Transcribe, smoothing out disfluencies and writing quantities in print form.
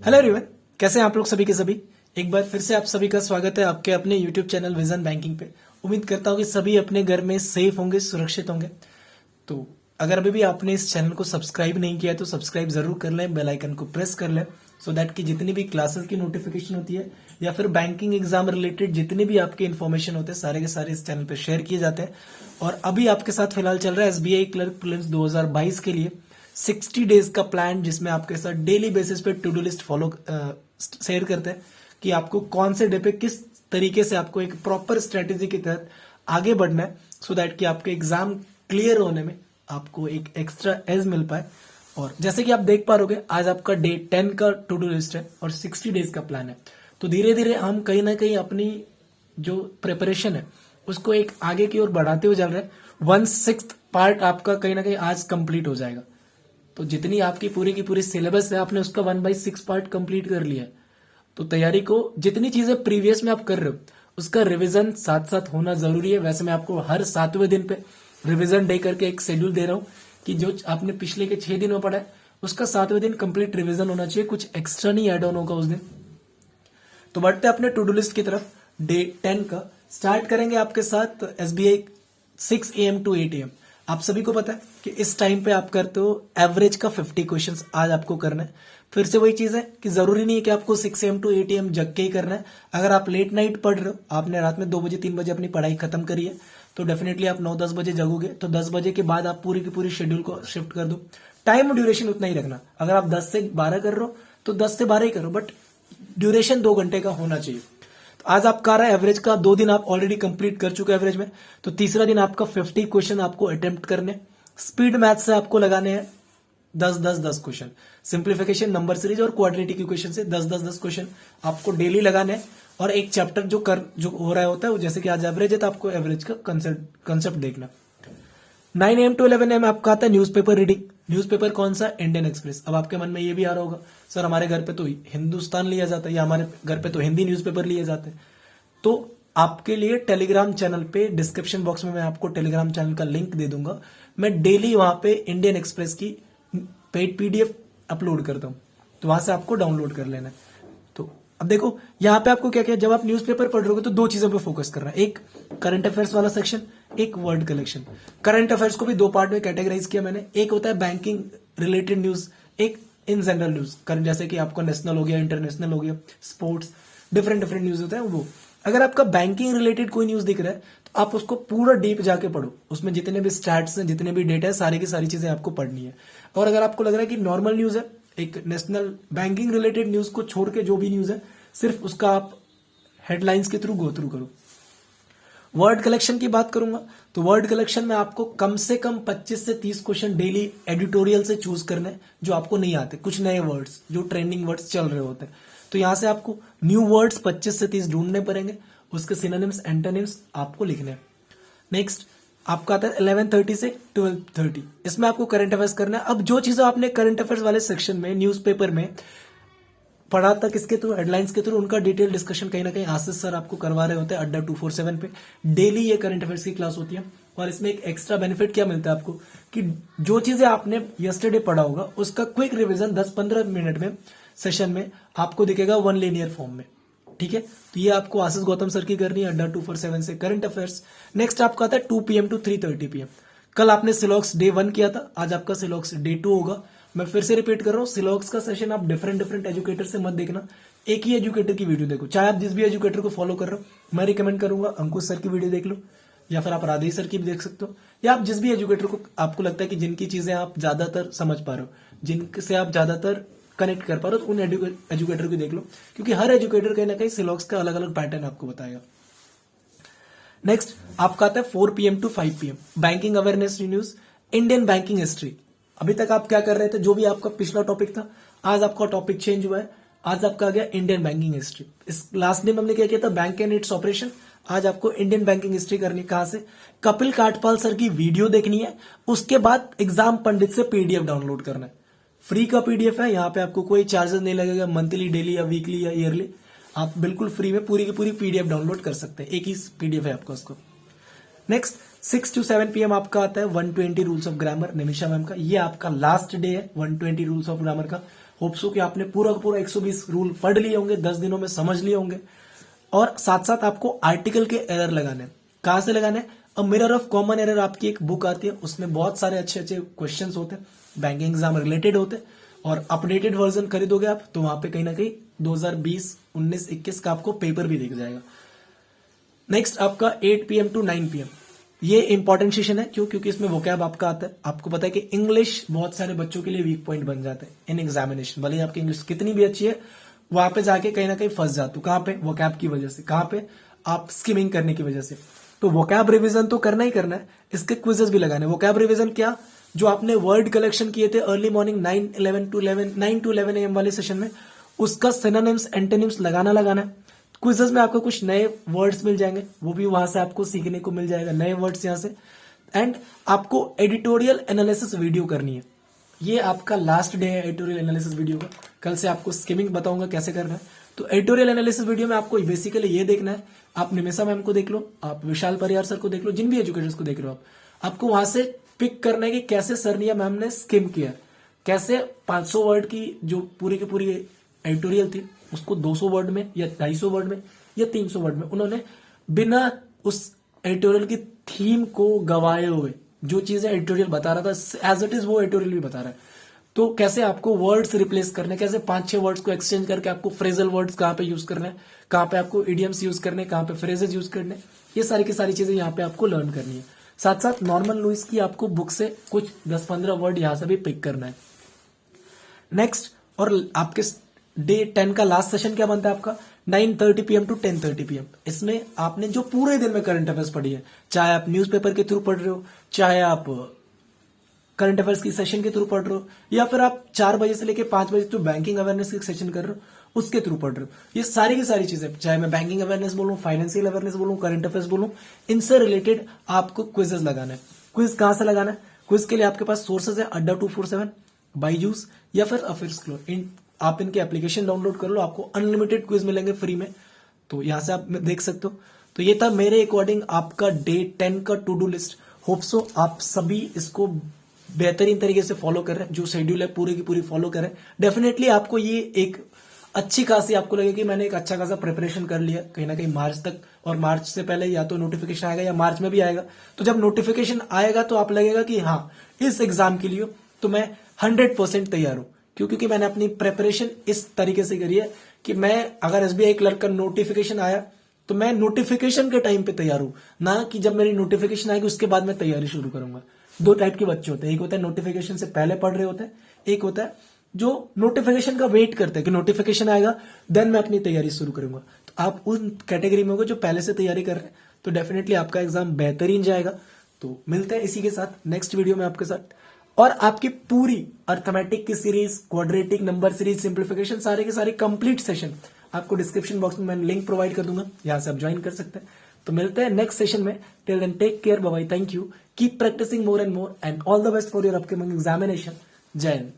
Hello everyone, कैसे हैं आप लोग सभी के सभी। एक बार फिर से आप सभी का स्वागत है आपके अपने यूट्यूब चैनल विजन बैंकिंग पे। उम्मीद करता हूँ कि सभी अपने घर में सेफ होंगे, सुरक्षित होंगे। तो अगर अभी भी आपने इस चैनल को सब्सक्राइब नहीं किया है तो सब्सक्राइब जरूर कर लें, बेल आइकन को प्रेस कर लें, सो दैट कि जितनी भी क्लासेस की नोटिफिकेशन होती है या फिर बैंकिंग एग्जाम रिलेटेड जितने भी आपके इन्फॉर्मेशन होते हैं सारे के सारे इस चैनल पर शेयर किए जाते हैं। और अभी आपके साथ फिलहाल चल रहा है एसबीआई क्लर्क प्रीलिम्स 2022 के लिए 60 डेज का प्लान, जिसमें आपके साथ डेली बेसिस पे to do list follow share करते हैं कि आपको कौन से डे पे किस तरीके से आपको एक प्रॉपर स्ट्रेटेजी के तहत आगे बढ़ना है, सो दैट कि आपके एग्जाम क्लियर होने में आपको एक एक्स्ट्रा एज मिल पाए। और जैसे कि आप देख पा रहोगे, आज आपका डे 10 का टू डू लिस्ट है और 60 डेज का प्लान है। तो धीरे धीरे हम कहीं ना कहीं अपनी जो प्रिपरेशन है उसको एक आगे की ओर बढ़ाते हुए चल रहे हैं। 1/6 पार्ट आपका कहीं ना कहीं आज कंप्लीट हो जाएगा। तो जितनी आपकी पूरी की पूरी सिलेबस है आपने उसका 1/6 पार्ट कंप्लीट कर लिया है। तो तैयारी को जितनी चीजें प्रीवियस में आप कर रहे हो उसका रिवीजन साथ साथ होना जरूरी है। वैसे मैं आपको हर 7वें दिन पे रिवीजन डे करके एक शेड्यूल दे रहा हूं कि जो आपने पिछले के 6 दिन में पढ़ा है उसका 7वें दिन कंप्लीट रिवीजन होना चाहिए, कुछ एक्स्ट्रा नहीं एड ऑन होगा उस दिन। तो बढ़ते अपने टू डू लिस्ट की तरफ। डे 10 का स्टार्ट करेंगे आपके साथ एसबीआई 6 AM टू 8 AM। आप सभी को पता है कि इस टाइम पे आप करते हो एवरेज का 50 क्वेश्चंस आज आपको करना है। फिर से वही चीज है कि जरूरी नहीं है कि आपको 6 AM टू 8 AM जग के ही करना है। अगर आप लेट नाइट पढ़ रहे हो, आपने रात में 2 बजे 3 बजे अपनी पढ़ाई खत्म करी है, तो डेफिनेटली आप 9-10 बजे जगोगे। तो 10 बजे के बाद आप पूरी की पूरी शेड्यूल को शिफ्ट कर दो। टाइम ड्यूरेशन उतना ही रखना। अगर आप 10 से 12 कर रहे हो तो 10 से 12 ही करो, बट ड्यूरेशन 2 घंटे का होना चाहिए। तो आज आपका आ रहा है एवरेज का, 2 दिन आप ऑलरेडी कंप्लीट कर चुके एवरेज में। तो तीसरा दिन आपका 50 क्वेश्चन आपको अटेम्प्ट करने। स्पीड मैथ से आपको लगाने हैं 10-10-10 क्वेश्चन। सिंप्लीफिकेशन, नंबर सीरीज और क्वाड्रेटिक इक्वेशन से 10-10-10 क्वेश्चन आपको डेली लगाने हैं। और एक चैप्टर जो हो रहा होता है वो, जैसे कि आज एवरेज है तो आपको एवरेज का कंसेप्ट देखना। 9 AM टू 11 AM आपका आता है न्यूज़पेपर रीडिंग। न्यूज़पेपर कौन सा? Indian express. अब आपके मन में ये भी आ रहा होगा, सर हमारे घर पे तो हिंदुस्तान लिया जाता है या हमारे घर पे तो हिंदी न्यूज़पेपर लिए जाते हैं। तो आपके लिए टेलीग्राम चैनल पे डिस्क्रिप्शन बॉक्स में मैं आपको टेलीग्राम चैनल का लिंक दे दूंगा। मैं डेली वहां पे इंडियन एक्सप्रेस की पेड PDF अपलोड करता हूं, तो वहां से आपको डाउनलोड कर लेना है। तो अब देखो यहाँ पे आपको क्या क्या, जब आप न्यूज़पेपर पढ़ रहे हो तो 2 चीजों पे फोकस करना है। एक करंट अफेयर्स वाला सेक्शन, एक वर्ड कलेक्शन। करंट अफेयर्स को भी 2 पार्ट में कैटेगराइज किया मैंने। एक होता है बैंकिंग रिलेटेड न्यूज, एक इन जनरल न्यूज। करंट जैसे कि आपका नेशनल हो गया, इंटरनेशनल हो गया, स्पोर्ट्स, डिफरेंट डिफरेंट न्यूज होता है वो। अगर आपका बैंकिंग रिलेटेड कोई न्यूज दिख रहा है तो आप उसको पूरा डीप जाके पढ़ो। उसमें जितने भी स्टैट्स हैं, जितने भी डेटा है, सारी की सारी चीजें आपको पढ़नी है। और अगर आपको लग रहा है कि नॉर्मल न्यूज है, एक नेशनल बैंकिंग रिलेटेड न्यूज को छोड़ के जो भी न्यूज है सिर्फ उसका आप हेडलाइंस के थ्रू गो थ्रू करो। वर्ड कलेक्शन की बात करूंगा तो वर्ड कलेक्शन में आपको कम से कम 25 से 30 क्वेश्चन डेली एडिटोरियल से चूज करने जो आपको नहीं आते, कुछ नए वर्ड्स जो ट्रेंडिंग वर्ड्स चल रहे होते हैं। तो यहां से आपको न्यू वर्ड्स 25 से 30 ढूंढने पड़ेंगे, उसके सिनोनिम्स एंटोनिम्स आपको लिखने हैं। नेक्स्ट आपका आता है 11:30 से 12:30। इसमें आपको करंट अफेयर्स करना है। अब जो चीजें आपने करंट अफेयर्स वाले सेक्शन में न्यूज़पेपर में पढ़ा था किसके थ्रू, हेडलाइंस के थ्रू, उनका डिटेल डिस्कशन कहीं ना कहीं आशीष सर आपको करवा रहे होते हैं अड्डा 247 पे। डेली ये करंट अफेयर्स की क्लास होती है। और इसमें एक एक्स्ट्रा बेनिफिट क्या मिलता है आपको कि जो चीजें आपने यस्टरडे पढ़ा होगा उसका क्विक रिवीजन 10-15 मिनट में सेशन में आपको दिखेगा 1 लीनियर फॉर्म में। ठीक है, तो ये आपको आशीष गौतम सर की करनी है अड्डा 247 से करंट अफेयर्स। नेक्स्ट आपका आता है 2 PM टू 3:30 PM। कल आपने सिलॉक्स डे 1 किया था, आज आपका सिलॉक्स डे 2 होगा। मैं फिर से रिपीट कर रहा हूँ, सिलॉक्स का सेशन आप डिफरेंट डिफरेंट एजुकेटर से मत देखना, एक ही एजुकेटर की वीडियो देखो। चाहे आप जिस भी एजुकेटर को फॉलो कर रहे हो, मैं रिकमेंड करूंगा अंकुश सर की वीडियो देख लो, या फिर आप राधेश सर की भी देख सकते हो, या आप जिस भी एजुकेटर को आपको लगता है कि जिनकी चीजें आप ज्यादातर समझ पा रहे हो, जिनसे आप ज्यादातर कनेक्ट कर पा रहे हो, तो उन एजुकेटर को देख लो, क्योंकि हर एजुकेटर कहीं ना कहीं सिलॉक्स का अलग अलग पैटर्न आपको बताएगा। नेक्स्ट आपका आता है 4 PM to 5 PM banking awareness news, Indian banking history. अभी तक आप क्या कर रहे थे, जो भी आपका पिछला टॉपिक था, आज आपका टॉपिक चेंज हुआ है। आज आपका आ गया इंडियन बैंकिंग हिस्ट्री। इस लास्ट दिन हमने क्या किया था, बैंक एंड इट्स ऑपरेशन। आज आपको इंडियन बैंकिंग हिस्ट्री करनी। कहां से? कपिल काटपाल सर की वीडियो देखनी है, उसके बाद एग्जाम पंडित से PDF डाउनलोड करना है। फ्री का PDF है, यहाँ पे आपको कोई चार्जेस नहीं लगेगा, मंथली, डेली या वीकली या ईयरली। आप बिल्कुल फ्री में पूरी की पूरी PDF डाउनलोड कर सकते हैं, एक ही PDF है आपका उसको। नेक्स्ट 6 to 7 PM आपका आता है 120 rules of grammar, Nimisha ma'am का। ये आपका लास्ट डे है 120 रूल्स ऑफ ग्रामर का। होप्सो कि आपने पूरा का पूरा 120 रूल पढ़ लिए होंगे, 10 दिनों में समझ लिए होंगे। और साथ साथ आपको आर्टिकल के एरर लगाने हैं। कहां से लगाने? A mirror of common error आपकी एक बुक आती है, उसमें बहुत सारे अच्छे अच्छे क्वेश्चंस होते हैं, बैंकिंग एग्जाम रिलेटेड होते हैं। और अपडेटेड वर्जन खरीदोगे आप तो वहां पे कहीं ना कहीं 2020, 19, 21 का आपको पेपर भी दिख जाएगा। नेक्स्ट आपका 8 PM टू 9 PM, ये इंपॉर्टेंट सेशन है। क्यों? क्योंकि इसमें वोकैब आपका आता है। आपको पता है कि इंग्लिश बहुत सारे बच्चों के लिए वीक पॉइंट बन जाता है इन एग्जामिनेशन। भले ही आपकी इंग्लिश कितनी भी अच्छी है, वहां पे जाके कहीं ना कहीं फंस जाते हो। कहां पे? वोकैब की वजह से। कहां पे? आप स्किमिंग करने की वजह से। तो वोकैब रिवीजन तो करना ही करना है, इसके क्विजेस भी लगाने। वोकैब रिवीजन क्या? जो आपने वर्ड कलेक्शन किए थे अर्ली मॉर्निंग 9 to 11 AM वाले सेशन में, उसका सिनोनिम्स एंटोनिम्स लगाना है। क्विजेस में आपको कुछ नए वर्ड्स मिल जाएंगे, वो भी वहां से आपको सीखने को मिल जाएगा, नए वर्ड्स यहां से। एंड आपको एडिटोरियल एनालिसिस वीडियो करनी है। ये आपका लास्ट डे है एडिटोरियल एनालिसिस वीडियो का। कल से आपको स्किमिंग बताऊंगा कैसे करना है। तो एडिटोरियल एनालिसिस वीडियो में आपको बेसिकली ये देखना है, आप निमिषा मैम को देख लो, आप विशाल परियार सर को देख लो, जिन भी एजुकेटर्स को देख रहे हो आपको वहां से पिक करना है कि कैसे सर या मैम ने स्किम किया, कैसे 500 वर्ड की जो पूरी की पूरी एडिटोरियल थी उसको 200 वर्ड में या 250 वर्ड में या 300 वर्ड में उन्होंने बिना उस एडिटोरियल की थीम को गवाए हुए जो चीजें एडिटोरियल बता रहा था एज इट इज वो एडिटोरियल भी बता रहा है। तो कैसे आपको वर्ड्स रिप्लेस करने, कैसे 5-6 वर्ड्स को एक्सचेंज करके आपको फ्रेजल वर्ड्स कहां पे यूज करने, कहां पे आपको इडियम्स यूज करने, कहां पे फ्रेजेस यूज करने, ये सारी की सारी चीजें यहाँ पे आपको लर्न करनी है। साथ साथ नॉर्मन लुइस की आपको बुक से कुछ 10-15 वर्ड यहां से भी पिक करना है। नेक्स्ट, और आपके डे 10 का लास्ट सेशन क्या बनता है आपका? 9:30 PM टू 10:30 PM। इसमें आपने जो पूरे दिन में करंट अफेयर्स पढ़ी है, चाहे आप न्यूज़पेपर के थ्रू पढ़ रहे हो, चाहे आप करंट अफेयर्स की सेशन के थ्रू पढ़ रहे हो, या फिर आप 4 बजे से लेकर 5 बजे तक बैंकिंग अवेयरनेस की सेशन कर रहे हो उसके थ्रू पढ़ रहे हो, ये सारी की सारी चीजें, चाहे मैं बैंकिंग अवेयरनेस बोलूं, फाइनेंशियल अवेयरनेस बोलूं, करंट अफेयर्स बोलूं, इनसे रिलेटेड आपको क्विजेस लगाना है। क्विज कहां से लगाना है? क्विज के लिए आपके पास सोर्सेज है अड्डा 247, बाईजूस या फिर अफेयर्स क्लो। आप इनके एप्लीकेशन डाउनलोड कर लो, आपको अनलिमिटेड क्विज मिलेंगे फ्री में, तो यहां से आप देख सकते हो। तो ये था मेरे अकॉर्डिंग आपका डे 10 का to do list. Hope so आप सभी इसको बेहतरीन तरीके से फॉलो कर रहे हैं, जो शेड्यूल है पूरी की पूरी फॉलो कर रहे हैं। डेफिनेटली आपको ये एक अच्छी खासी आपको लगेगा कि मैंने एक अच्छा खासा प्रिपरेशन कर लिया कहीं ना कहीं मार्च तक, और मार्च से पहले या तो नोटिफिकेशन आएगा या मार्च में भी आएगा। तो जब नोटिफिकेशन आएगा तो आप लगेगा कि हाँ इस एग्जाम के लिए तो मैं 100% तैयार हूं। क्यों? क्योंकि मैंने अपनी प्रेपरेशन इस तरीके से करी है कि मैं अगर SBI क्लर्क का नोटिफिकेशन आया तो मैं नोटिफिकेशन के टाइम पे तैयार हूं, ना कि जब मेरी नोटिफिकेशन आएगी उसके बाद मैं तैयारी शुरू करूंगा। 2 टाइप के बच्चे होते हैं, एक होता है नोटिफिकेशन से पहले पढ़ रहे होते हैं, एक होता है जो नोटिफिकेशन का वेट करते हैं कि नोटिफिकेशन आएगा देन मैं अपनी तैयारी शुरू करूंगा। तो आप उन कैटेगरी में होगे जो पहले से तैयारी कर रहे हैं, तो डेफिनेटली आपका एग्जाम बेहतरीन जाएगा। तो मिलते हैं इसी के साथ नेक्स्ट वीडियो में आपके साथ, और आपकी पूरी अर्थमेटिक की series, quadratic number series, simplification, सारे के सारे कंप्लीट सेशन आपको डिस्क्रिप्शन बॉक्स में मैं लिंक प्रोवाइड कर दूंगा, यहां से आप ज्वाइन कर सकते हैं। तो मिलते हैं नेक्स्ट सेशन में। Till then take care, bye bye, thank you, keep practising more and more, and all the best for your upcoming examination. जय हिंद।